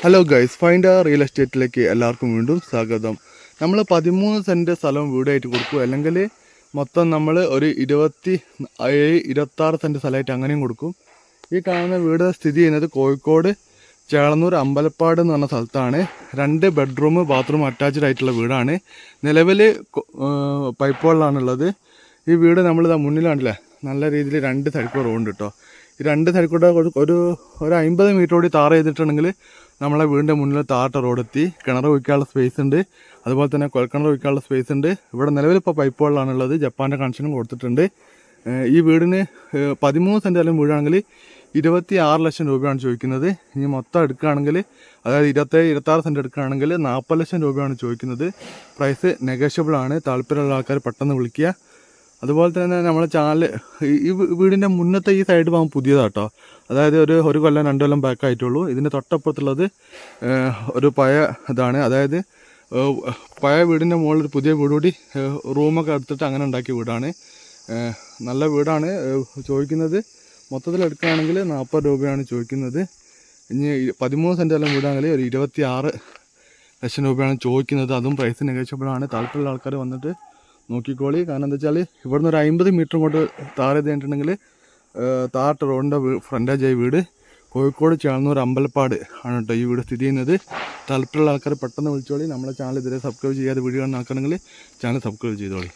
Hello guys, find real എസ്റ്റേറ്റിലേക്ക് എല്ലാവർക്കും വീണ്ടും സ്വാഗതം. നമ്മൾ 13 സെൻറ്റ് സ്ഥലം വീടായിട്ട് കൊടുക്കും, അല്ലെങ്കിൽ മൊത്തം നമ്മൾ ഒരു 26 സെൻറ്റ് സ്ഥലമായിട്ട് അങ്ങനെയും കൊടുക്കും. ഈ കാണുന്ന വീട് സ്ഥിതി ചെയ്യുന്നത് കോഴിക്കോട് ചേളന്നൂർ അമ്പലപ്പാട് എന്ന് പറഞ്ഞ സ്ഥലത്താണ്. 2 ബെഡ്റൂം ബാത്റൂം അറ്റാച്ച്ഡ് ആയിട്ടുള്ള വീടാണ്. നിലവിൽ പൈപ്പ് വെള്ളമാണുള്ളത്. ഈ വീട് നമ്മളിതാ മുന്നിലാണല്ലേ, നല്ല രീതിയിൽ 2 സൈഡ് റോഡ് കേട്ടോ. ഈ 2 സൈഡ് കൂടെ ഒരു 50 മീറ്റർ കൂടി താർ ചെയ്തിട്ടുണ്ടെങ്കിൽ നമ്മളെ വീടിൻ്റെ മുന്നിൽ താട്ട റോഡെത്തി. കിണർ ഒഴിക്കാനുള്ള സ്പേസ് ഉണ്ട്, അതുപോലെ തന്നെ കുഴൽക്കിണർ ഒഴിക്കാനുള്ള സ്പേസ് ഉണ്ട്. ഇവിടെ നിലവിൽ ഇപ്പോൾ പൈപ്പ് വെള്ളമാണുള്ളത്. ജപ്പാൻ്റെ കണക്ഷനും കൊടുത്തിട്ടുണ്ട്. ഈ വീടിന് 13 സെൻറ്റ് സ്ഥലം വീടാണെങ്കിൽ 26 ലക്ഷം രൂപയാണ് ചോദിക്കുന്നത്. ഇനി മൊത്തം എടുക്കുകയാണെങ്കിൽ, അതായത് 26 സെൻറ്റ് എടുക്കുകയാണെങ്കിൽ 40 ലക്ഷം രൂപയാണ് ചോദിക്കുന്നത്. പ്രൈസ് നെഗോഷ്യബിൾ ആണ്. താല്പര്യമുള്ള ആൾക്കാർ പെട്ടെന്ന് വിളിക്കുക. അതുപോലെ തന്നെ നമ്മളെ ചാനൽ, ഈ വീടിൻ്റെ മുന്നത്തെ ഈ സൈഡ് ഭാഗം പുതിയതാട്ടോ. അതായത് ഒരു കൊല്ലം 2 കൊല്ലം ബാക്ക് ആയിട്ടുള്ളൂ. ഇതിൻ്റെ തൊട്ടപ്പുറത്തുള്ളത് ഒരു പഴയ ഇതാണ്. അതായത് പഴയ വീടിൻ്റെ മുകളിൽ ഒരു പുതിയ വീട് കൂടി റൂമൊക്കെ എടുത്തിട്ട് അങ്ങനെ ഉണ്ടാക്കിയ വീടാണ്. നല്ല വീടാണ്. ചോദിക്കുന്നത് മൊത്തത്തിൽ എടുക്കുകയാണെങ്കിൽ 40 രൂപയാണ് ചോദിക്കുന്നത്. ഇനി 13 സെൻറ്റ് എല്ലാം വീടാണെങ്കിൽ ഒരു 26 ലക്ഷം രൂപയാണ് ചോദിക്കുന്നത്. അതും പ്രൈസ് നെഗോഷ്യബിളാണ്. താല്പര്യമുള്ള ആൾക്കാർ വന്നിട്ട് നോക്കിക്കോളി. കാരണം എന്താ വെച്ചാൽ ഇവിടുന്ന് ഒരു 50 മീറ്റർ കൊണ്ട് താർ ചെയ്ത് കഴിഞ്ഞിട്ടുണ്ടെങ്കിൽ താട്ട് റോഡിൻ്റെ ഫ്രണ്ടേജായി വീട് കോഴിക്കോട് ചേളന്നൂർ അമ്പലപ്പാട് ആണ് കേട്ടോ ഈ വീട് സ്ഥിതി ചെയ്യുന്നത്. താല്പര്യമുള്ള ആൾക്കാർ പെട്ടെന്ന് വിളിച്ചോളി. നമ്മളെ ചാനൽ ഇതുവരെ സബ്സ്ക്രൈബ് ചെയ്യാതെ വീഡിയോ കാണുന്ന ആൾക്കാണെങ്കിൽ ചാനൽ സബ്സ്ക്രൈബ് ചെയ്തോളി.